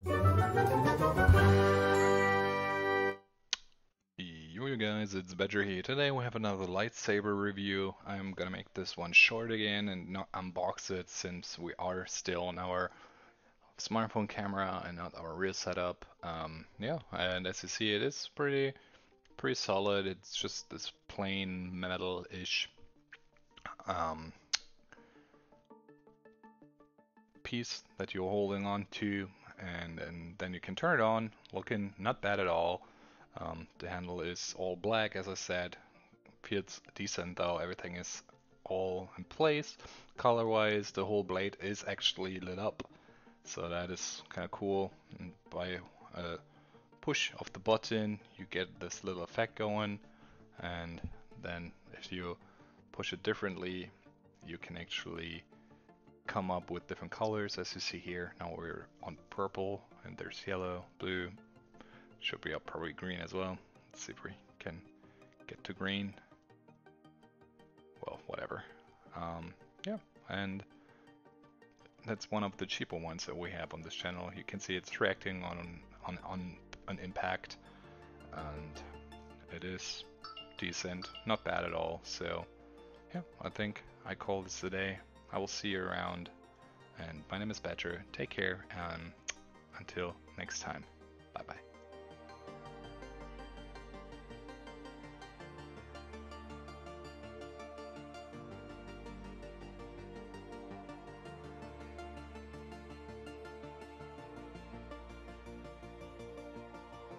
Yo guys, it's Badger here. Today we have another lightsaber review. I'm gonna make this one short again and not unbox it since we are still on our smartphone camera and not our real setup. Yeah, and as you see, it is pretty solid. It's just this plain metal-ish um, piece that you're holding on to, and then you can turn it on. Looking not bad at all. The handle is all black, as I said. Feels decent though. Everything is all in place. Color-wise, the whole blade is actually lit up, so that is kind of cool. And by a push of the button, you get this little effect going, and then if you push it differently, you can actually come up with different colors, as you see here. Now we're on purple, and there's yellow, blue. Should be up probably green as well. Let's see if we can get to green. Well, whatever. Yeah, and that's one of the cheaper ones that we have on this channel. You can see it's reacting on an impact, and it is decent, not bad at all. So yeah, I think I call this a day. I will see you around, and my name is Badger. Take care, and until next time, bye bye.